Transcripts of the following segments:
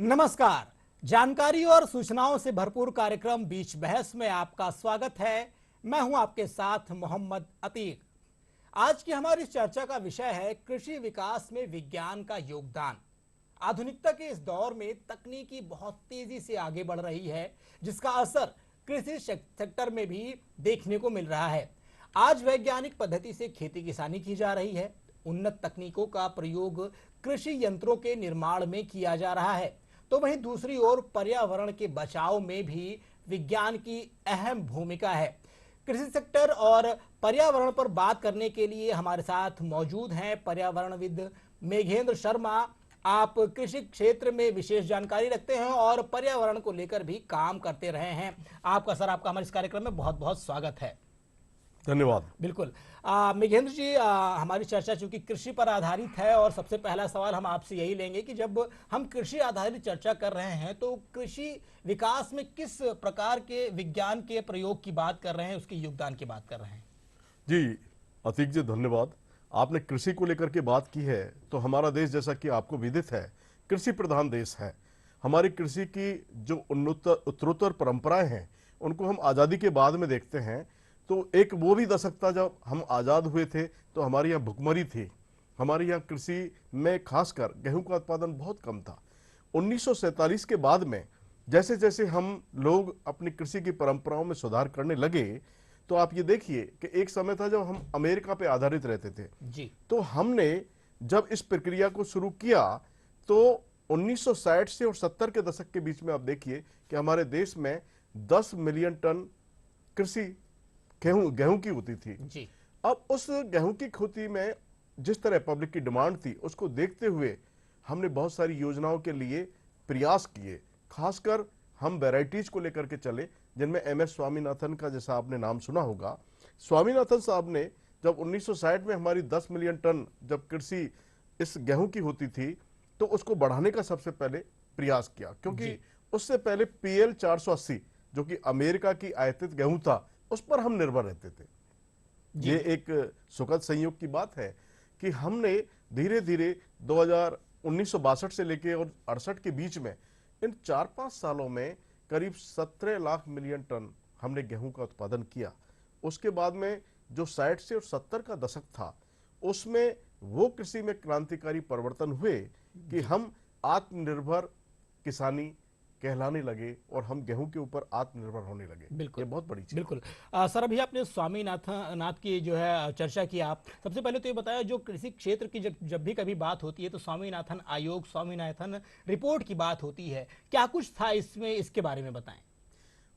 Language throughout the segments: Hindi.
नमस्कार। जानकारी और सूचनाओं से भरपूर कार्यक्रम बीच बहस में आपका स्वागत है। मैं हूं आपके साथ मोहम्मद अतीक। आज की हमारी चर्चा का विषय है कृषि विकास में विज्ञान का योगदान। आधुनिकता के इस दौर में तकनीकी बहुत तेजी से आगे बढ़ रही है, जिसका असर कृषि सेक्टर में भी देखने को मिल रहा है। आज वैज्ञानिक पद्धति से खेती किसानी की जा रही है। उन्नत तकनीकों का प्रयोग कृषि यंत्रों के निर्माण में किया जा रहा है, तो वहीं दूसरी ओर पर्यावरण के बचाव में भी विज्ञान की अहम भूमिका है। कृषि सेक्टर और पर्यावरण पर बात करने के लिए हमारे साथ मौजूद हैं पर्यावरणविद मेघेंद्र शर्मा। आप कृषि क्षेत्र में विशेष जानकारी रखते हैं और पर्यावरण को लेकर भी काम करते रहे हैं। आपका हमारे इस कार्यक्रम में बहुत बहुत स्वागत है। धन्यवाद। बिल्कुल। मेघेंद्र जी, हमारी चर्चा चूंकि कृषि पर आधारित है और सबसे पहला सवाल हम आपसे यही लेंगे कि जब हम कृषि आधारित चर्चा कर रहे हैं तो कृषि विकास में किस प्रकार के विज्ञान के प्रयोग की बात कर रहे हैं, उसके योगदान की बात कर रहे हैं? जी अतीक जी, धन्यवाद। आपने कृषि को लेकर के बात की है तो हमारा देश, जैसा कि आपको विदित है, कृषि प्रधान देश है। हमारी कृषि की जो उत्तरोत्तर परंपराएं हैं उनको हम आज़ादी के बाद में देखते हैं तो एक वो भी दशक था जब हम आज़ाद हुए थे तो हमारे यहाँ भुखमरी थी। हमारे यहाँ कृषि में खासकर गेहूं का उत्पादन बहुत कम था। 1947 के बाद में जैसे जैसे हम लोग अपनी कृषि की परंपराओं में सुधार करने लगे तो आप ये देखिए कि एक समय था जब हम अमेरिका पे आधारित रहते थे जी। तो हमने जब इस प्रक्रिया को शुरू किया तो 1960 से और 70 के दशक के बीच में आप देखिए कि हमारे देश में 10 मिलियन टन कृषि गेहूं की होती थी। जी। अब उस गेहूं की खेती में जिस तरह पब्लिक की डिमांड थी उसको देखते हुए हमने बहुत सारी योजनाओं के लिए प्रयास किए। खासकर हम वैरायटीज को लेकर के चले जिनमें एमएस स्वामीनाथन का, जैसा आपने नाम सुना होगा, स्वामीनाथन साहब ने जब 1960 में हमारी 10 मिलियन टन जब कृषि इस गेहूं की होती थी तो उसको बढ़ाने का सबसे पहले प्रयास किया, क्योंकि उससे पहले पीएल 480 जो कि अमेरिका की आयातित गेहूं था उस पर हम निर्भर रहते थे। ये एक सुखद संयोग की बात है कि हमने धीरे धीरे 1962 से लेके और 68 के बीच में इन 4-5 सालों में करीब 17 लाख मिलियन टन हमने गेहूं का उत्पादन किया। उसके बाद में जो 60 से और 70 का दशक था उसमें वो कृषि में क्रांतिकारी परिवर्तन हुए कि हम आत्मनिर्भर किसानी कहलाने लगे और हम गेहूं के ऊपर आत्मनिर्भर होने लगे। बिल्कुल, ये बहुत बड़ी चीज। बिल्कुल। सर, अभी आपने स्वामीनाथन की जो है चर्चा की। आप सबसे पहले तो ये बताया, जो कृषि क्षेत्र की जब भी कभी बात होती है तो स्वामीनाथन आयोग, स्वामीनाथन रिपोर्ट की बात होती है। क्या कुछ था इसमें, इसके बारे में बताएं।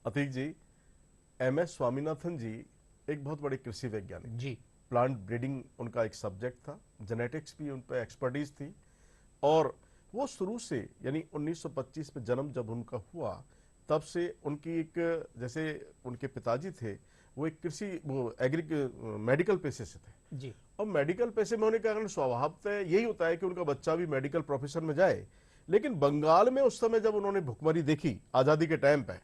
अतीक जी, एमएस स्वामीनाथन जी एक बहुत बड़े कृषि वैज्ञानिक जी। प्लांट ब्रीडिंग उनका एक सब्जेक्ट था, जेनेटिक्स भी उन पर एक्सपर्टीज थी और वो शुरू से यानी 1925 में जन्म जब उनका हुआ तब से उनकी एक, जैसे उनके पिताजी थे वो एक मेडिकल पेशे से थे जी। और मेडिकल पेशे में होने के कारण स्वभावतः यही होता है कि उनका बच्चा भी मेडिकल प्रोफेशन में जाए। लेकिन बंगाल में उस समय जब उन्होंने भुखमरी देखी आजादी के टाइम पे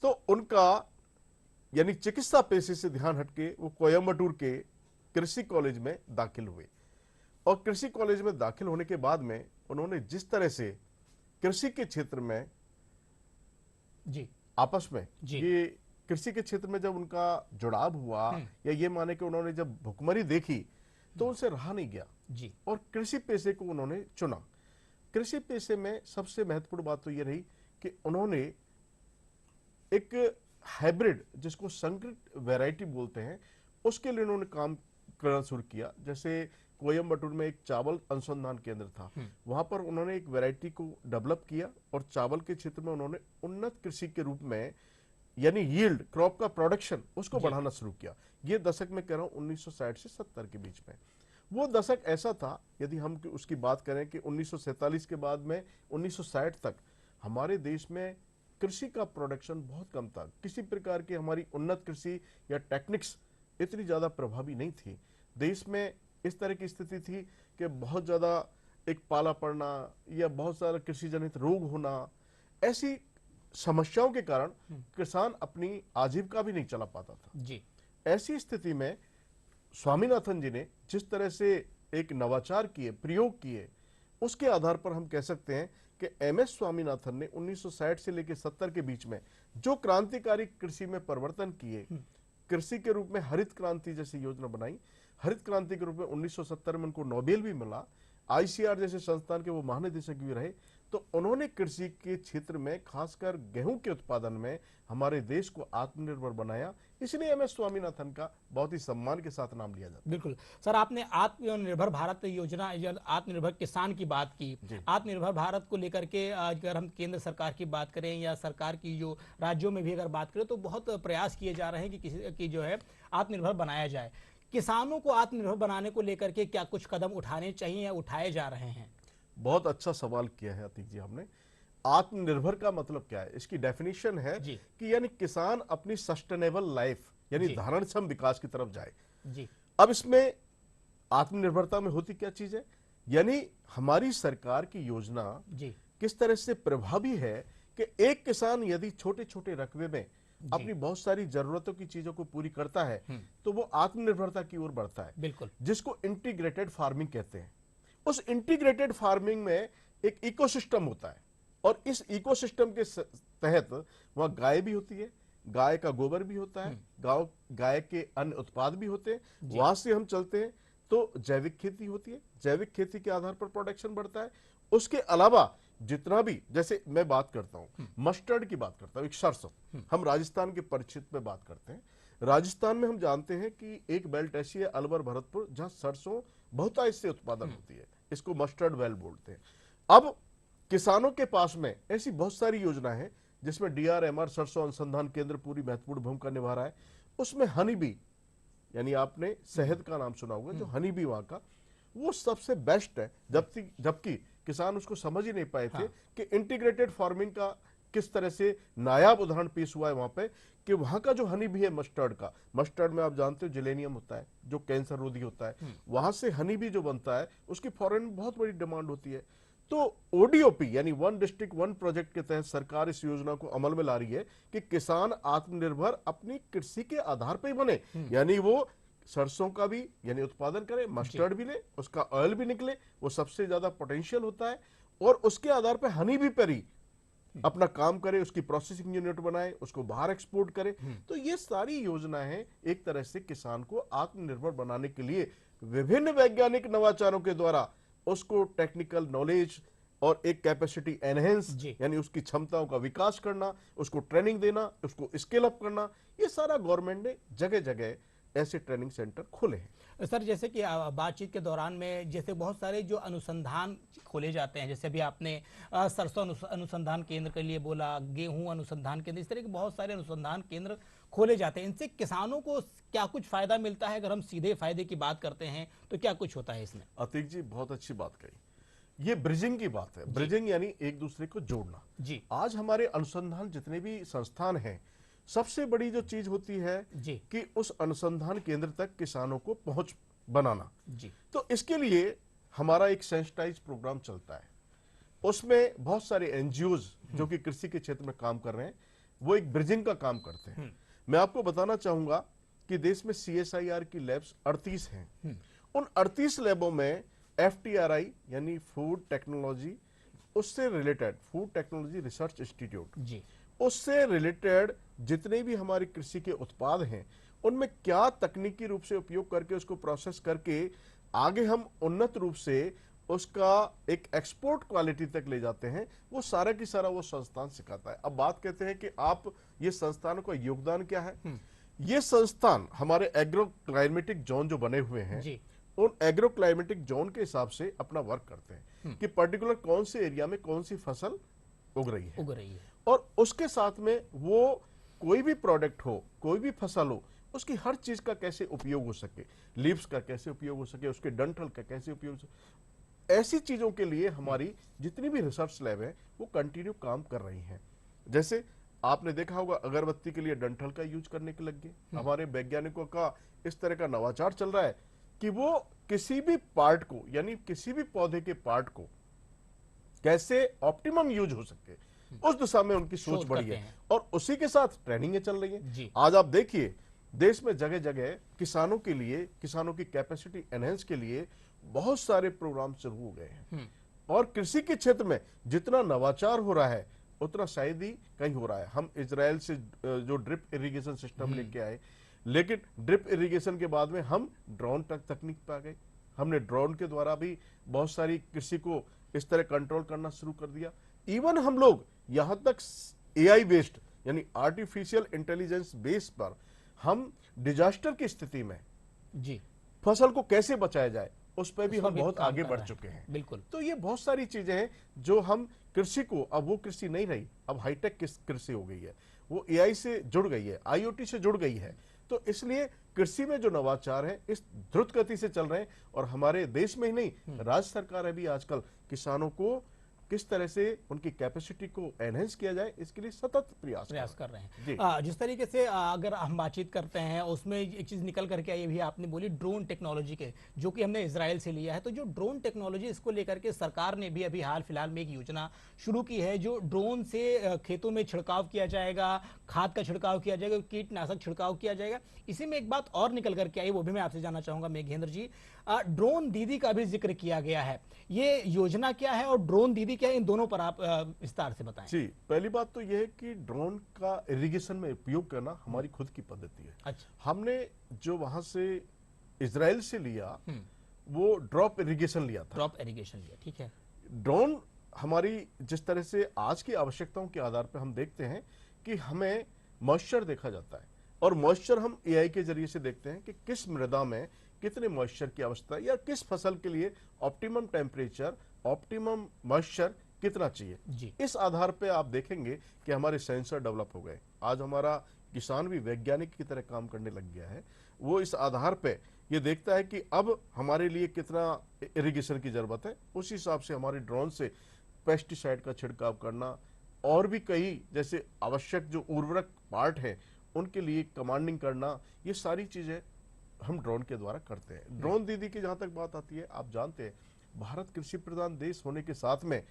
तो उनका यानी चिकित्सा पेशे से ध्यान हटके वो कोयम्बटूर के कृषि कॉलेज में दाखिल हुए और कृषि कॉलेज में दाखिल होने के बाद में उन्होंने जिस तरह से कृषि के क्षेत्र में जी आपस में जी ये कृषि के क्षेत्र में जब उनका जुड़ाव हुआ या ये माने कि उन्होंने जब भुखमरी देखी तो उनसे रहा नहीं गया जी और कृषि पेशे को उन्होंने चुना। कृषि पेशे में सबसे महत्वपूर्ण बात तो ये रही कि उन्होंने एक हाइब्रिड, जिसको संकरित वैरायटी बोलते हैं, उसके लिए उन्होंने काम करना शुरू किया। जैसे कोयम्बटूर में एक चावल अनुसंधान केंद्र था, वहां पर उन्होंने एक वैरायटी को डेवलप किया और चावल के क्षेत्र में उन्होंने उन्नत कृषि के रूप में यानी यील्ड, क्रॉप का प्रोडक्शन, उसको बढ़ाना शुरू किया। ये दशक में कह रहा हूं 1960 से 70 के बीच में। वो दशक ऐसा था, यदि हम उसकी बात करें कि 1947 के बाद में 1960 तक हमारे देश में कृषि का प्रोडक्शन बहुत कम था। किसी प्रकार की हमारी उन्नत कृषि या टेक्निक्स इतनी ज्यादा प्रभावी नहीं थी। देश में इस तरह की स्थिति थी कि बहुत ज्यादा एक पाला पड़ना या बहुत सारा कृषि जनित रोग होना, ऐसी समस्याओं के कारण किसान अपनी आजीविका भी नहीं चला पाता था। जी। ऐसी स्थिति में स्वामीनाथन जी ने जिस तरह से एक नवाचार किए, प्रयोग किए, उसके आधार पर हम कह सकते हैं कि एमएस स्वामीनाथन ने 1960 से लेकर 70 के बीच में जो क्रांतिकारी कृषि में परिवर्तन किए, कृषि के रूप में हरित क्रांति जैसी योजना बनाई। हरित क्रांति के रूप में 1970 में उनको नोबेल भी मिला, आईसीआर जैसे संस्थान के वो महानिदेशक भी रहे। तो उन्होंने कृषि के क्षेत्र में खासकर गेहूं के उत्पादन में हमारे देश को आत्मनिर्भर बनाया, इसलिए एमएस स्वामीनाथन का बहुत ही सम्मान के साथ नाम लिया जाता है। बिल्कुल सर, आपने आत्मनिर्भर भारत योजना या आत्मनिर्भर किसान की बात की। आत्मनिर्भर भारत को लेकर के अगर हम केंद्र सरकार की बात करें या सरकार की जो राज्यों में भी अगर बात करें तो बहुत प्रयास किए जा रहे हैं कि किसी की जो है आत्मनिर्भर बनाया जाए। किसानों को आत्मनिर्भर बनाने को लेकर के क्या कुछ कदम उठाने चाहिए या उठाए जा रहे हैं? बहुत अच्छा सवाल किया है अतीक जी आपने। आत्मनिर्भर का मतलब क्या है? इसकी डेफिनेशन है कि यानी किसान अपनी सस्टेनेबल लाइफ यानी धारणक्षम विकास की तरफ जाए जी। अब इसमें आत्मनिर्भरता में होती क्या चीज है, यानी हमारी सरकार की योजना जी किस तरह से प्रभावी है कि एक किसान यदि छोटे छोटे रकबे में अपनी बहुत सारी जरूरतों की चीजों को पूरी करता है तो वो आत्मनिर्भरता की ओर बढ़ता है। बिल्कुल, जिसको इंटीग्रेटेड फार्मिंग कहते हैं। उस इंटीग्रेटेड फार्मिंग में एक इकोसिस्टम होता है और इस इकोसिस्टम के तहत वहां गाय भी होती है, गाय का गोबर भी होता है, गाय के अन्य उत्पाद भी होते हैं। वहां से हम चलते हैं तो जैविक खेती होती है, जैविक खेती के आधार पर प्रोडक्शन बढ़ता है। उसके अलावा जितना भी, जैसे मैं बात करता हूं मस्टर्ड की बात करता हूं, एक सरसों, हम राजस्थान के परिचित में बात करते हैं। राजस्थान में हम जानते हैं कि एक बेल्ट ऐसी है अलवर भरतपुर जहां सरसों बहुतायत से उत्पादन होती है, इसको मस्टर्ड बेल्ट बोलते हैं। अब किसानों के पास में ऐसी बहुत सारी योजना है जिसमें डीआरएमआर सरसों अनुसंधान केंद्र पूरी महत्वपूर्ण भूमिका निभा रहा है। उसमें हनी बी यानी आपने शहद का नाम सुना होगा, जो हनी बी वहां का वो सबसे बेस्ट है, जबकि किसान उसको समझ ही नहीं पाए थे कि इंटीग्रेटेड फार्मिंग का किस तरह से नायाब उदाहरण पेश हुआ है वहां पे कि वहां का जो हनी भी है मस्टर्ड का, मस्टर्ड में आप जानते हो जिलेनियम होता है जो कैंसर रोधी होता है, वहां से हनी भी जो बनता है उसकी फॉरेन में बहुत बड़ी डिमांड होती है। तो ओडीओपी यानी वन डिस्ट्रिक्ट वन प्रोजेक्ट के तहत सरकार इस योजना को अमल में ला रही है कि किसान आत्मनिर्भर अपनी कृषि के आधार पर ही बने, यानी वो सरसों का भी यानी उत्पादन करे, मस्टर्ड भी ले, उसका ऑयल भी निकले, वो सबसे ज्यादा पोटेंशियल होता है, और उसके आधार पर हनी भी पर ही अपना काम करे, उसकी प्रोसेसिंग यूनिट बनाए, उसको बाहर एक्सपोर्ट करे। तो ये सारी योजनाएं एक तरह से किसान को आत्मनिर्भर बनाने के लिए विभिन्न वैज्ञानिक नवाचारों के द्वारा उसको टेक्निकल नॉलेज और एक कैपेसिटी एनहेंस यानी उसकी क्षमताओं का विकास करना, उसको ट्रेनिंग देना, उसको स्केल अप करना, ये सारा गवर्नमेंट ने जगह जगह ऐसे ट्रेनिंग सेंटर खोले हैं। सर, जैसे कि बातचीत के दौरान में जैसे बहुत सारे जो अनुसंधान खोले जाते हैं, जैसे भी आपने सरसों अनुसंधान केंद्र के लिए बोला, गेहूं अनुसंधान केंद्र, इस तरह के बहुत सारे अनुसंधान केंद्र खोले जाते हैं। इनसे किसानों को क्या कुछ फायदा मिलता है? अगर हम सीधे फायदे की बात करते हैं तो क्या कुछ होता है इसमें? अतीक जी बहुत अच्छी बात कही, ये ब्रिजिंग की बात है। ब्रिजिंग यानी एक दूसरे को जोड़ना जी। आज हमारे अनुसंधान जितने भी संस्थान हैं, सबसे बड़ी जो चीज होती है कि उस अनुसंधान केंद्र तक किसानों को पहुंच बनाना जी। तो इसके लिए हमारा एक सेंसिटाइज प्रोग्राम चलता है, उसमें बहुत सारे एनजीओज जो कि कृषि के क्षेत्र में काम कर रहे हैं वो एक ब्रिजिंग का काम करते हैं। मैं आपको बताना चाहूंगा कि देश में सीएसआईआर की लैब्स 38 हैं। उन 38 लैबों में एफटीआरआई यानी फूड टेक्नोलॉजी, उससे related food technology research institute जी, उससे रिलेटेड जितने भी हमारी कृषि के उत्पाद हैं उनमें क्या तकनीकी रूप से उपयोग करके उसको प्रोसेस करके आगे हम उन्नत रूप से उसका एक एक्सपोर्ट क्वालिटी तक ले जाते हैं, वो सारा की सारा वो संस्थान सिखाता है। अब बात कहते हैं कि आप ये संस्थानों का योगदान क्या है। ये संस्थान हमारे एग्रो क्लाइमेटिक जोन जो बने हुए हैं जी। उन एग्रो क्लाइमेटिक जोन के हिसाब से अपना वर्क करते हैं कि पर्टिकुलर कौन से एरिया में कौन सी फसल उग रही है और उसके साथ में वो कोई भी प्रोडक्ट हो, कोई भी फसल हो, उसकी हर चीज का कैसे उपयोग हो सके, लीव्स का कैसे उपयोग हो सके, उसके डंठल का कैसे उपयोग हो सके, ऐसी चीजों के लिए हमारी जितनी भी रिसर्च लैब है वो कंटिन्यू काम कर रही हैं। जैसे आपने देखा होगा अगरबत्ती के लिए डंठल का यूज करने के लग गए, हमारे वैज्ञानिकों का इस तरह का नवाचार चल रहा है कि वो किसी भी पार्ट को यानी किसी भी पौधे के पार्ट को कैसे ऑप्टिमम यूज हो सके, उस दिशा में उनकी सोच बढ़ी है और उसी के साथ ट्रेनिंगें चल रही हैं। आज आप देखिए देश में जगह जगह किसानों के लिए, किसानों की कैपेसिटी एनहेंस के लिए बहुत सारे प्रोग्राम शुरू हो गए हैं और कृषि के क्षेत्र में जितना नवाचार हो रहा है उतना शायद ही कहीं हो रहा है। हम इजराइल से जो ड्रिप इरिगेशन सिस्टम लेके आए, लेकिन ड्रिप इरिगेशन के बाद में हम ड्रोन तकनीक पे आ गए। हमने ड्रोन के द्वारा भी बहुत सारी कृषि को इस तरह कंट्रोल करना शुरू कर दिया। इवन हम लोग यहां तक एआई बेस्ड यानी आर्टिफिशियल इंटेलिजेंस बेस पर हम डिजास्टर की स्थिति में जी फसल को कैसे बचाया जाए उस पर भी उस पर हम भी बहुत काम आगे कर बढ़ रहे हैं। चुके हैं। बिल्कुल। तो ये बहुत सारी चीजें हैं जो हम कृषि को, अब वो कृषि नहीं रही, अब हाईटेक कृषि हो गई है, वो एआई से जुड़ गई है, आईओटी से जुड़ गई है। तो इसलिए कृषि में जो नवाचार है इस द्रुत गति से चल रहे हैं और हमारे देश में ही नहीं, राज्य सरकार भी आजकल किसानों को किस तरह से उनकी कैपेसिटी को एनहेंस किया जाए इसके लिए सतत प्रयास कर रहे जी। हैं। जिस तरीके से अगर हम बातचीत करते हैं उसमें एक चीज निकल करके आई भी आपने बोली ड्रोन टेक्नोलॉजी के, जो कि हमने इजराइल से लिया है। तो जो ड्रोन टेक्नोलॉजी, इसको लेकर के सरकार ने भी अभी हाल फिलहाल में एक योजना शुरू की है, जो ड्रोन से खेतों में छिड़काव किया जाएगा, खाद का छिड़काव किया जाएगा, कीटनाशक छिड़काव किया जाएगा। इसी में एक बात और निकल करके आई, वो भी मैं आपसे जानना चाहूंगा मेघेंद्र जी। ड्रोन दीदी का भी जिक्र किया गया है, ये योजना क्या है और ड्रोन दीदी क्या है, इन दोनों पर आप विस्तार से बताएं। जी, पहली बात तो यह है कि ड्रोन का इरिगेशन में उपयोग करना हमारी खुद की पद्धति है। अच्छा। हमने जो वहां से इजराइल से लिया वो ड्रॉप इरिगेशन लिया था। ड्रॉप इरिगेशन लिया, ठीक है। ड्रोन हमारी जिस तरह से आज की आवश्यकताओं के आधार पर हम देखते हैं कि हमें मॉइस्चर देखा जाता है और मॉइस्चर हम एआई के जरिए से देखते हैं कि किस मृदा में कितने मॉइस्चर की आवश्यकता है या किस फसल के लिए ऑप्टिमम टेम्परेचर, ऑप्टिमम मॉइस्चर कितना चाहिए जी। इस आधार पे आप देखेंगे कि हमारे सेंसर डेवलप हो गए। आज हमारा किसान भी वैज्ञानिक की तरह काम करने लग गया है। वो इस आधार पे ये देखता है कि अब हमारे लिए कितना इरिगेशन की जरूरत है, उस हिसाब से हमारे ड्रोन से पेस्टिसाइड का छिड़काव करना और भी कई जैसे आवश्यक जो उर्वरक पार्ट है उनके लिए कमांडिंग करना, ये सारी चीजें हम ड्रोन के द्वारा करते हैं। ड्रोन दीदी की जहां तक बात आती है, आप जानते हैं भारत कृषि प्रधान देश होने के साथ में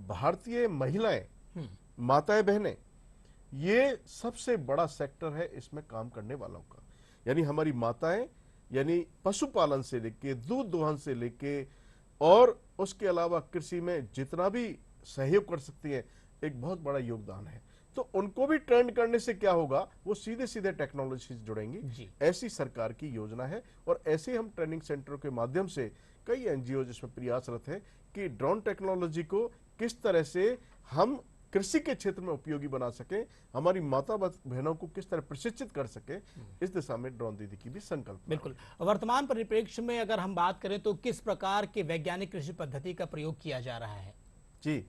भारतीय महिलाएं, माताएं बहनें, ये सबसे बड़ा सेक्टर है इसमें काम करने वालों का। यानी हमारी माताएं, यानी पशुपालन से लेके दूध दोहन से लेके और उसके अलावा कृषि में जितना भी सहयोग कर सकती है, एक बहुत बड़ा योगदान है। तो उनको भी ट्रेंड करने से क्या होगा, वो सीधे सीधे टेक्नोलॉजी से जुड़ेंगी। ऐसी सरकार की योजना है और ऐसे हम ट्रेनिंग सेंटरों के माध्यम से कई एनजीओ जिसमें प्रयासरत है कि ड्रोन टेक्नोलॉजी को किस तरह से हम कृषि के क्षेत्र में उपयोगी बना सके, हमारी माता बहनों को किस तरह प्रशिक्षित कर सके, इस दिशा में ड्रोन दीदी की भी संकल्प। बिल्कुल। वर्तमान परिप्रेक्ष्य में अगर हम बात करें तो किस प्रकार के वैज्ञानिक कृषि पद्धति का प्रयोग किया जा रहा है? जी,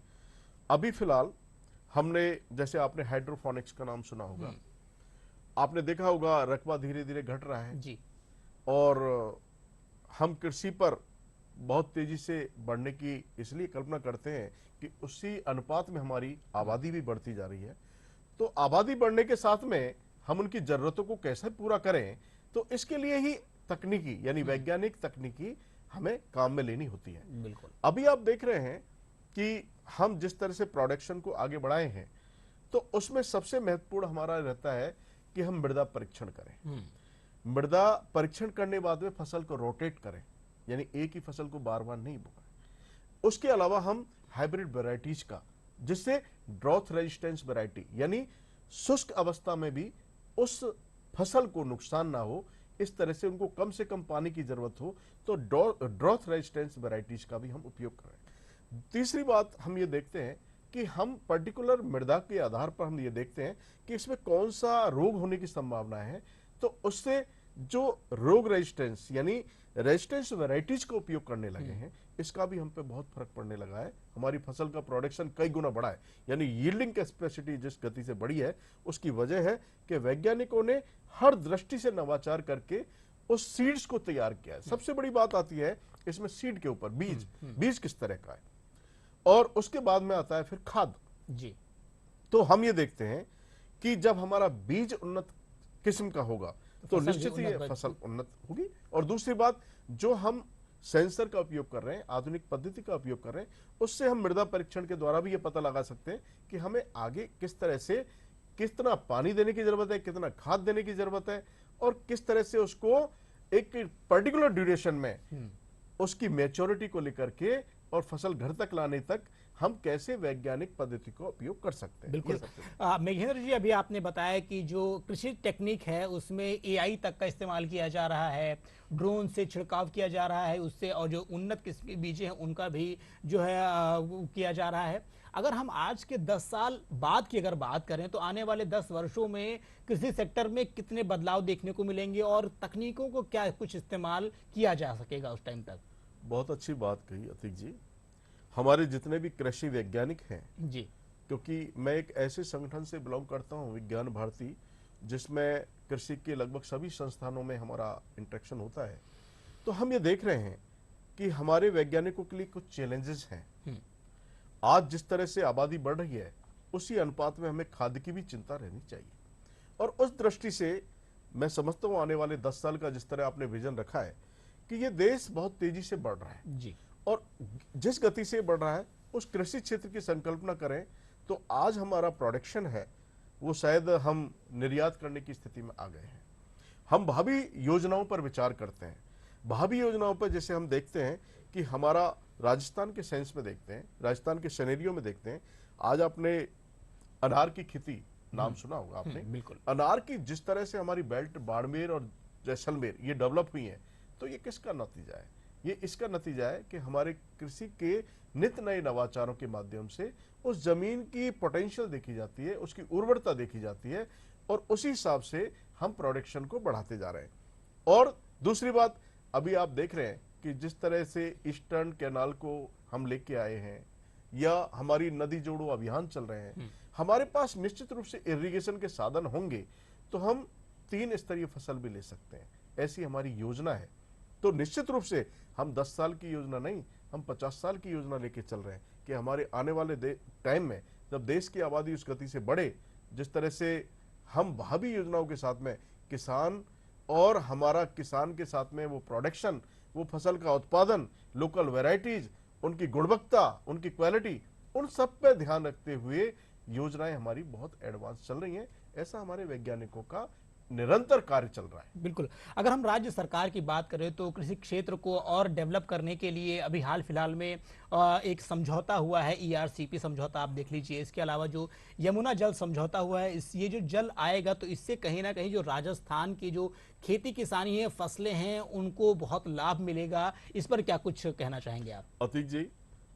अभी फिलहाल हमने, जैसे आपने हाइड्रोफोनिक्स का नाम सुना होगा, आपने देखा होगा रकबा धीरे धीरे घट रहा है जी। और हम कृषि पर बहुत तेजी से बढ़ने की इसलिए कल्पना करते हैं कि उसी अनुपात में हमारी आबादी भी बढ़ती जा रही है। तो आबादी बढ़ने के साथ में हम उनकी जरूरतों को कैसे पूरा करें, तो इसके लिए ही तकनीकी यानी वैज्ञानिक तकनीकी हमें काम में लेनी होती है। बिल्कुल। अभी आप देख रहे हैं कि हम जिस तरह से प्रोडक्शन को आगे बढ़ाए हैं, तो उसमें सबसे महत्वपूर्ण हमारा रहता है कि हम मृदा परीक्षण करें। मृदा परीक्षण करने बाद में फसल को रोटेट करें, यानी एक ही फसल को बार बार नहीं बोएं। उसके अलावा हम हाइब्रिड वैरायटीज का, जिससे ड्रॉथ रेजिस्टेंस वैरायटी यानी शुष्क अवस्था में भी उस फसल को नुकसान ना हो, इस तरह से उनको कम से कम पानी की जरूरत हो, तो ड्रॉथ रेजिस्टेंस वैरायटीज का भी हम उपयोग करें। तीसरी बात हम ये देखते हैं कि हम पर्टिकुलर मृदा के आधार पर हम ये देखते हैं कि इसमें कौन सा रोग होने की संभावना है, तो उससे जो रोग रेजिस्टेंस यानी रेजिस्टेंस वैरायटीज का उपयोग करने लगे हैं, इसका भी हम पे बहुत फर्क पड़ने लगा है। हमारी फसल का प्रोडक्शन कई गुना बढ़ा है, यानी यील्डिंग कैपेसिटी जिस गति से बढ़ी है, उसकी वजह है कि वैज्ञानिकों ने हर दृष्टि से नवाचार करके उस सीड्स को तैयार किया है। सबसे बड़ी बात आती है इसमें सीड के ऊपर, बीज किस तरह का है, और उसके बाद में आता है फिर खाद जी। तो हम ये देखते हैं कि जब हमारा बीज उन्नत किस्म का होगा तो निश्चित ही फसल उन्नत होगी। और दूसरी बात, जो हम सेंसर का उपयोग कर रहे हैं, आधुनिक पद्धति का उपयोग कर रहे हैं, उससे हम मृदा परीक्षण के द्वारा भी ये पता लगा सकते हैं कि हमें आगे किस तरह से कितना पानी देने की जरूरत है, कितना खाद देने की जरूरत है, और किस तरह से उसको एक पर्टिकुलर ड्यूरेशन में उसकी मैच्योरिटी को लेकर के और फसल घर तक लाने तक हम कैसे वैज्ञानिक पद्धति को उपयोग कर सकते हैं। बिल्कुल। ये सबसे मेघेंद्र जी, अभी आपने बताया कि जो कृषि टेक्निक है उसमें एआई तक का इस्तेमाल किया जा रहा है, ड्रोन से छिड़काव किया जा रहा है उससे, और जो उन्नत किस्म के बीज हैं उनका भी जो है वो किया जा रहा है। अगर हम आज के 10 साल बाद की अगर बात करें तो आने वाले 10 वर्षों में कृषि सेक्टर में कितने बदलाव देखने को मिलेंगे और तकनीकों को क्या कुछ इस्तेमाल किया जा सकेगा उस टाइम तक? बहुत अच्छी बात कही अतीक जी। हमारे जितने भी कृषि वैज्ञानिक हैं, जी क्योंकि मैं एक ऐसे संगठन से बिलोंग करता हूं, विज्ञान भारती, जिसमें कृषि के लगभग सभी संस्थानों में हमारा इंटरेक्शन होता है, तो हम ये देख रहे हैं कि हमारे वैज्ञानिकों के लिए कुछ चैलेंजेस हैं। आज जिस तरह से आबादी बढ़ रही है उसी अनुपात में हमें खाद्य की भी चिंता रहनी चाहिए, और उस दृष्टि से मैं समझता हूं आने वाले 10 साल का जिस तरह आपने विजन रखा है कि ये देश बहुत तेजी से बढ़ रहा है जी और जिस गति से बढ़ रहा है उस कृषि क्षेत्र की संकल्पना करें तो आज हमारा प्रोडक्शन है वो शायद हम निर्यात करने की स्थिति में आ गए हैं। हम भावी योजनाओं पर विचार करते हैं। भावी योजनाओं पर जैसे हम देखते हैं कि हमारा राजस्थान के सेंस में देखते हैं, राजस्थान के सिनेरियो में देखते हैं। आज आपने अनार की खेती नाम सुना होगा आपने। बिल्कुल। अनार की जिस तरह से हमारी बेल्ट बाड़मेर और जैसलमेर ये डेवलप हुई है, तो ये किसका नतीजा है? ये इसका नतीजा है कि हमारे कृषि के नित नए नवाचारों के माध्यम से उस जमीन की पोटेंशियल देखी जाती है, उसकी उर्वरता देखी जाती है और उसी हिसाब से हम प्रोडक्शन को बढ़ाते जा रहे हैं। और दूसरी बात, अभी आप देख रहे हैं कि जिस तरह से ईस्टर्न कैनाल को हम लेके आए हैं या हमारी नदी जोड़ो अभियान चल रहे हैं, हमारे पास निश्चित रूप से इरिगेशन के साधन होंगे तो हम 3 स्तरीय फसल भी ले सकते हैं। ऐसी हमारी योजना है। तो निश्चित रूप से हम 10 साल की योजना नहीं, हम 50 साल की योजना लेके चल रहे हैं कि हमारे आने वाले टाइम में जब देश की आबादी उस गति से बढ़े, जिस तरह से हम भावी योजनाओं के साथ में किसान और हमारा किसान के साथ में वो प्रोडक्शन, वो फसल का उत्पादन, लोकल वैरायटीज, उनकी गुणवत्ता, उनकी क्वालिटी, उन सब पे ध्यान रखते हुए योजनाएं हमारी बहुत एडवांस चल रही हैं। ऐसा हमारे वैज्ञानिकों का निरंतर कार्य चल रहा है। बिल्कुल। अगर हम राज्य सरकार की बात करें तो कृषि क्षेत्र को और डेवलप करने के लिए अभी हाल फिलहाल में एक समझौता हुआ है, ईआरसीपी समझौता, आप देख लीजिए। इसके अलावा जो यमुना जल समझौता हुआ है, ये जो जल आएगा तो इससे कहीं ना कहीं जो राजस्थान की जो खेती किसानी है, फसलें हैं, उनको बहुत लाभ मिलेगा। इस पर क्या कुछ कहना चाहेंगे आप? अतीक जी,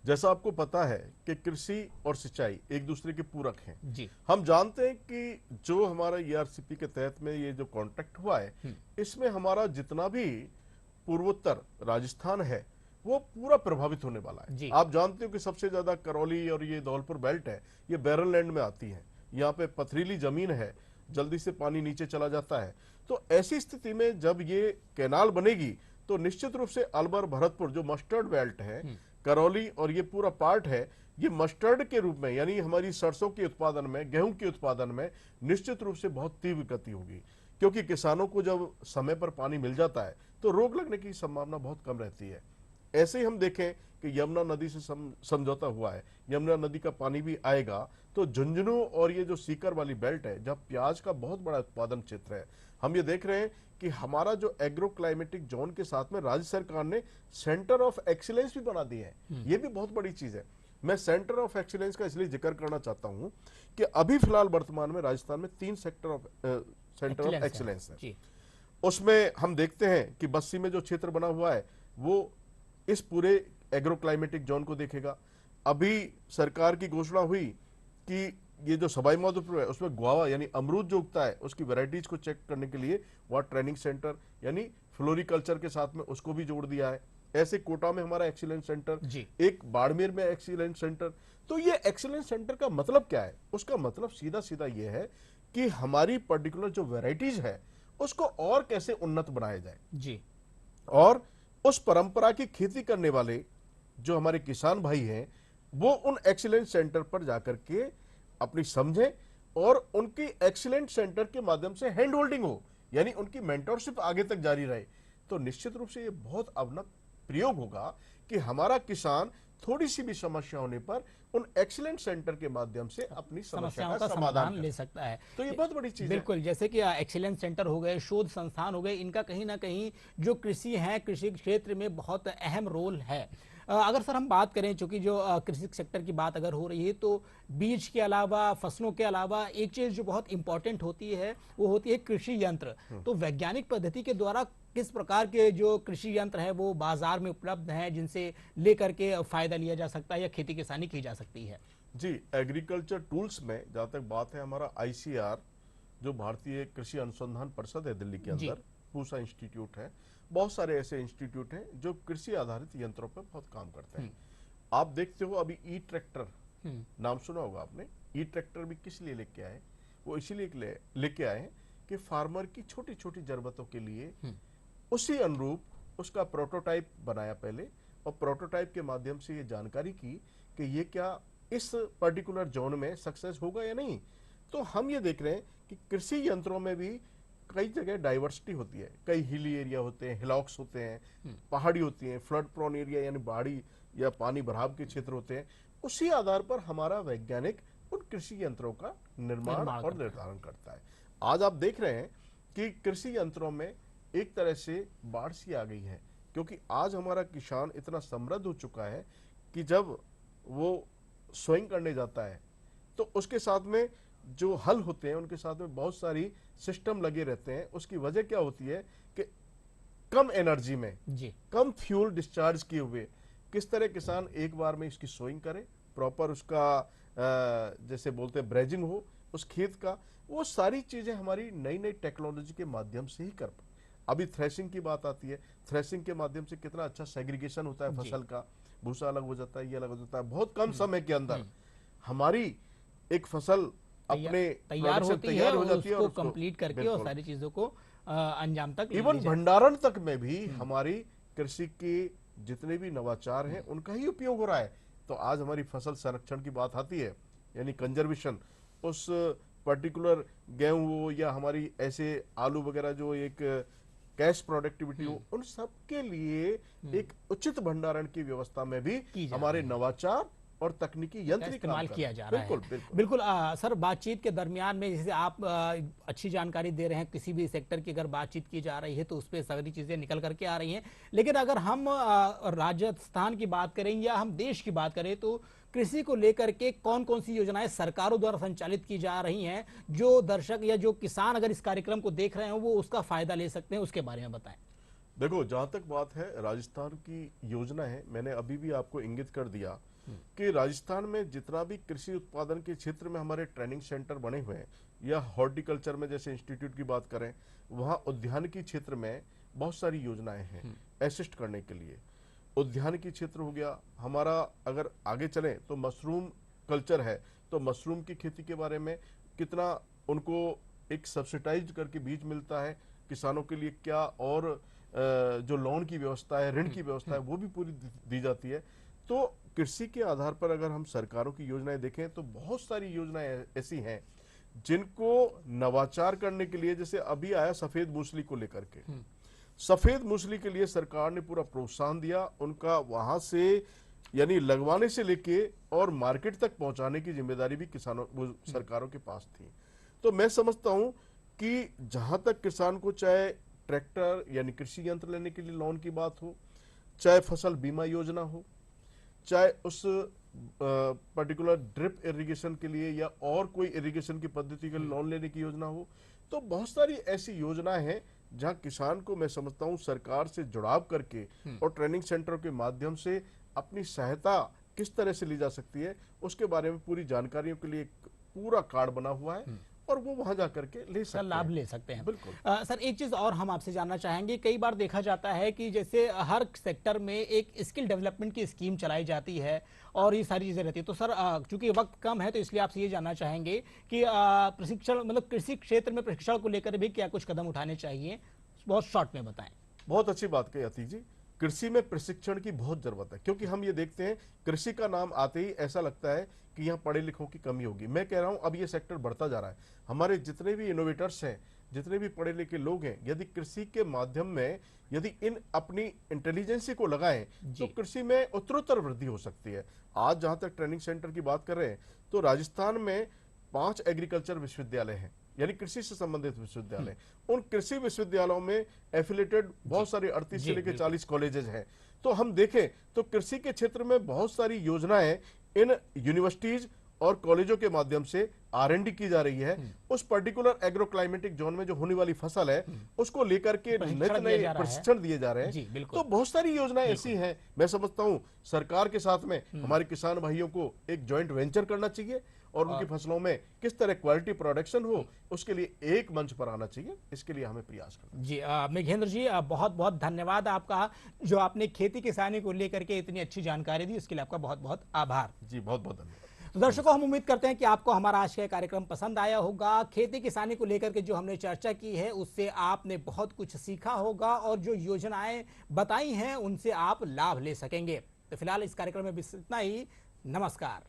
जैसा आपको पता है कि कृषि और सिंचाई एक दूसरे के पूरक हैं। जी हम जानते हैं कि जो हमारा ईआरसीपी के तहत में ये जो कॉन्ट्रैक्ट हुआ है, इसमें हमारा जितना भी पूर्वोत्तर राजस्थान है वो पूरा प्रभावित होने वाला है। आप जानते हो कि सबसे ज्यादा करौली और ये धौलपुर बेल्ट है, ये बैरन लैंड में आती है। यहाँ पे पथरीली जमीन है, जल्दी से पानी नीचे चला जाता है। तो ऐसी स्थिति में जब ये कैनाल बनेगी तो निश्चित रूप से अलवर भरतपुर जो मस्टर्ड बेल्ट है, करौली और ये पूरा पार्ट है, ये मस्टर्ड के रूप में यानी हमारी सरसों के उत्पादन में, गेहूं के उत्पादन में निश्चित रूप से बहुत तीव्र गति होगी। क्योंकि किसानों को जब समय पर पानी मिल जाता है तो रोग लगने की संभावना बहुत कम रहती है। ऐसे ही हम देखें कि यमुना नदी से समझौता हुआ है, यमुना नदी का पानी भी आएगा तो झुंझुनू और ये जो सीकर वाली बेल्ट है जहाँ प्याज का बहुत बड़ा उत्पादन क्षेत्र है, हम ये देख रहे हैं कि हमारा जो एग्रो क्लाइमेटिक जोन के साथ में राज्य सरकार ने सेंटर ऑफ एक्सीलेंस भी बना दिए हैं। ये भी बहुत बड़ी चीज है। मैं सेंटर ऑफ एक्सीलेंस का इसलिए जिक्र करना चाहता हूं कि अभी फिलहाल वर्तमान में राजस्थान में 3 सेंटर ऑफ एक्सीलेंस है। उसमें हम देखते हैं कि बस्सी में जो क्षेत्र बना हुआ है वो इस पूरे एग्रो क्लाइमेटिक जोन को देखेगा। अभी सरकार की घोषणा हुई कि ये जो सवाई माधोपुर है उसमें गुआवा यानी अमरूद जो उगता है उसकी वैरायटीज को चेक करने के लिए वहाँ ट्रेनिंग सेंटर यानी फ्लोरिकल्चर के साथ में उसको भी जोड़ दिया है। ऐसे कोटा में हमारा एक्सीलेंस सेंटर, एक बाड़मेर में एक्सीलेंस सेंटर। तो ये एक्सीलेंस सेंटर का मतलब क्या है? उसका मतलब सीधा सीधा ये है कि हमारी पर्टिकुलर जो वैरायटीज है उसको और कैसे उन्नत बनाया जाए जी, और उस परंपरा की खेती करने वाले जो हमारे किसान भाई हैं वो उन एक्सीलेंस सेंटर पर जाकर के अपनी समझें और उनकी एक्सीलेंट सेंटर के माध्यम से हैंड होल्डिंग हो, यानी उनकी मेंटरशिप आगे तक जारी रहे। तो निश्चित रूप से ये बहुत अवनत प्रयोग होगा कि हमारा किसान थोड़ी सी भी समस्या होने पर उन एक्सीलेंट सेंटर के माध्यम से अपनी समस्या समस्याओं का का समाधान समाधान कर ले सकता सकता है। है। तो ये बहुत बड़ी चीज है। बिल्कुल, जैसे कि एक्सीलेंस सेंटर हो गए, शोध संस्थान हो गए, इनका कहीं ना कहीं जो कृषि है, कृषि क्षेत्र में बहुत अहम रोल है। अगर सर हम बात करें, चूंकि जो कृषि सेक्टर की बात अगर हो रही है, तो बीज के अलावा, फसलों के अलावा एक चीज जो बहुत इंपॉर्टेंट होती है वो होती है कृषि यंत्र। तो वैज्ञानिक पद्धति के द्वारा किस प्रकार के जो कृषि यंत्र है वो बाजार में उपलब्ध हैं, जिनसे लेकर के फायदा लिया जा सकता है या खेती किसानी की जा सकती है? जी, एग्रीकल्चर टूल्स में जहाँ तक बात है, हमारा आईसीआर जो भारतीय कृषि अनुसंधान परिषद है दिल्ली के जी। अंदर, पूसा इंस्टीट्यूट है, बहुत सारे ऐसे इंस्टीट्यूट हैं जो कृषि आधारित यंत्रों पर बहुत काम करते हैं। आप देखते हो अभी ई ट्रैक्टर नाम सुना होगा आपने। ई ट्रैक्टर भी किस लिए लेके आए? वो इसीलिए लेके आए हैं कि फार्मर की छोटी छोटी जरूरतों के लिए उसी अनुरूप उसका प्रोटोटाइप बनाया पहले, और प्रोटोटाइप के माध्यम से ये जानकारी की कि ये क्या इस पर्टिकुलर जोन में सक्सेस होगा या नहीं। तो हम ये देख रहे हैं कि कृषि यंत्रों में भी कई जगह डाइवर्सिटी होती है, कई हिली एरिया होते हैं, हिलॉक्स होते हैं, पहाड़ी होती हैं, फ्लड प्रोन एरिया यानी बाढ़ी या पानी भराव के क्षेत्र होते हैं। उसी आधार पर हमारा वैज्ञानिक उन कृषि यंत्रों का निर्माण और निर्धारण करता है। आज आप देख रहे हैं कि कृषि यंत्रों में एक तरह से बाढ़ सी आ गई है, क्योंकि आज हमारा किसान इतना समृद्ध हो चुका है कि जब वो स्वयं करने जाता है तो उसके साथ में जो हल होते हैं उनके साथ में बहुत सारी सिस्टम लगे रहते हैं। उसकी वजह क्या होती है कि कम एनर्जी में जी। कम फ्यूल डिस्चार्ज किए हुए किस तरह किसान एक बार में इसकी सोइंग करे, प्रॉपर उसका जैसे बोलते हैं ब्रेजिंग हो उस खेत का, वो सारी चीजें हमारी नई नई टेक्नोलॉजी के माध्यम से ही कर। अभी थ्रेशिंग की बात आती है, थ्रेशिंग के माध्यम से कितना अच्छा सेग्रीगेशन होता है फसल का, भूसा अलग हो जाता है, ये अलग हो जाता है, बहुत कम समय के अंदर हमारी एक फसल अपने तैयार होती है, हो जाती है उसको कंप्लीट करके और सारी चीजों को अंजाम तक इवन भंडारण तक में भी हमारी कृषि के जितने भी नवाचार हैं उनका ही उपयोग हो रहा है। तो आज हमारी फसल संरक्षण की बात आती है, यानी कंजर्वेशन, उस पर्टिकुलर गेहूं हो या हमारी ऐसे आलू वगैरह जो एक कैश प्रोडक्टिविटी हो, उन सब के लिए एक उचित भंडारण की व्यवस्था में भी हमारे नवाचार और तकनीकी यंत्र इस्तेमाल किया जा रहा है। बिल्कुल। बिल्कुल सर, बातचीत के दरमियान में जैसे आप अच्छी जानकारी दे रहे हैं, किसी भी सेक्टर की अगर बातचीत की जा रही है तो उस पर सारी चीजें निकल करके आ रही हैं। लेकिन अगर हम राजस्थान की बात करें या हम देश की बात करें, तो कृषि को लेकर के कौन कौन सी योजनाएं सरकारों द्वारा संचालित की जा रही हैं, जो दर्शक या जो किसान अगर इस कार्यक्रम को देख रहे हैं वो उसका फायदा ले सकते हैं, उसके बारे में बताएं। देखो, जहां तक बात है राजस्थान की योजना है, मैंने अभी भी आपको इंगित कर दिया कि राजस्थान में जितना भी कृषि उत्पादन के क्षेत्र में हमारे ट्रेनिंग सेंटर बने हुए हैं, या हॉर्टिकल्चर में जैसे इंस्टीट्यूट की बात करें, वहां उद्यानिकी क्षेत्र में बहुत सारी योजनाएं हैं असिस्ट करने के लिए। उद्यानिकी क्षेत्र हो गया हमारा, अगर आगे चलें तो मशरूम कल्चर है, तो मशरूम की खेती के बारे में कितना उनको एक सब्सिडाइज करके बीज मिलता है किसानों के लिए, क्या और जो लोन की व्यवस्था है, ऋण की व्यवस्था है, वो भी पूरी दी जाती है। तो कृषि के आधार पर अगर हम सरकारों की योजनाएं देखें तो बहुत सारी योजनाएं ऐसी हैं जिनको नवाचार करने के लिए, जैसे अभी आया सफेद मूसली को लेकर के, सफेद मूसली के लिए सरकार ने पूरा प्रोत्साहन दिया, उनका वहां से यानी लगवाने से लेके और मार्केट तक पहुंचाने की जिम्मेदारी भी किसानों सरकारों के पास थी। तो मैं समझता हूं कि जहां तक किसान को चाहे ट्रैक्टर यानी कृषि यंत्र लेने के लिए लोन की बात हो, चाहे फसल बीमा योजना हो, चाहे उस पर्टिकुलर ड्रिप इरिगेशन के लिए या और कोई इरिगेशन की पद्धति के लिए लोन लेने की योजना हो, तो बहुत सारी ऐसी योजनाएं हैं जहां किसान को मैं समझता हूं सरकार से जुड़ाव करके और ट्रेनिंग सेंटर के माध्यम से अपनी सहायता किस तरह से ली जा सकती है, उसके बारे में पूरी जानकारियों के लिए एक पूरा कार्ड बना हुआ है और वो वहां जाकर के ले सकते हैं, लाभ ले सकते हैं। बिल्कुल। सर, एक चीज और हम आपसे जानना चाहेंगे, कई बार देखा जाता है कि जैसे हर सेक्टर में एक स्किल डेवलपमेंट की स्कीम चलाई जाती है और ये सारी चीजें रहती है। तो सर, चूंकि वक्त कम है तो इसलिए आपसे ये जानना चाहेंगे कि प्रशिक्षण, मतलब कृषि क्षेत्र में प्रशिक्षण को लेकर भी क्या कुछ कदम उठाने चाहिए, बहुत शॉर्ट में बताएं। बहुत अच्छी बात कही अतीक जी। कृषि में प्रशिक्षण की बहुत जरूरत है, क्योंकि हम ये देखते हैं कृषि का नाम आते ही ऐसा लगता है कि यहाँ पढ़े लिखों की कमी होगी। मैं कह रहा हूँ अब ये सेक्टर बढ़ता जा रहा है। हमारे जितने भी इनोवेटर्स हैं, जितने भी पढ़े लिखे लोग हैं, यदि कृषि के माध्यम में यदि इन अपनी इंटेलिजेंसी को लगाएं तो कृषि में उत्तरोत्तर वृद्धि हो सकती है। आज जहां तक ट्रेनिंग सेंटर की बात कर रहे हैं तो राजस्थान में 5 एग्रीकल्चर विश्वविद्यालय हैं, यानी कृषि से संबंधित विश्वविद्यालय। उन कृषि विश्वविद्यालयों में एफिलेटेड बहुत सारे 38 से लेकर 40 कॉलेजेस हैं। तो हम देखें तो कृषि के क्षेत्र में बहुत सारी योजनाएं इन यूनिवर्सिटीज और कॉलेजों के माध्यम से R&D की जा रही है। उस पर्टिकुलर एग्रो क्लाइमेटिक जोन में जो होने वाली फसल है उसको लेकर के नए नए प्रशिक्षण दिए जा रहे हैं। तो बहुत सारी योजनाएं ऐसी हैं। मैं समझता हूं सरकार के साथ में हमारे किसान भाइयों को एक जॉइंट वेंचर करना चाहिए और उनकी फसलों में किस तरह क्वालिटी प्रोडक्शन हो उसके लिए एक मंच पर आना चाहिए। इसके लिए हमें प्रयास करना जी। मेघेंद्र जी, बहुत बहुत धन्यवाद आपका, जो आपने खेती किसानी को लेकर के इतनी अच्छी जानकारी दी, उसके लिए आपका बहुत बहुत आभार। जी, बहुत बहुत धन्यवाद। तो दर्शकों, हम उम्मीद करते हैं कि आपको हमारा आज का कार्यक्रम पसंद आया होगा। खेती किसानी को लेकर के जो हमने चर्चा की है उससे आपने बहुत कुछ सीखा होगा और जो योजनाएं बताई हैं उनसे आप लाभ ले सकेंगे। तो फिलहाल इस कार्यक्रम में बस इतना ही। नमस्कार।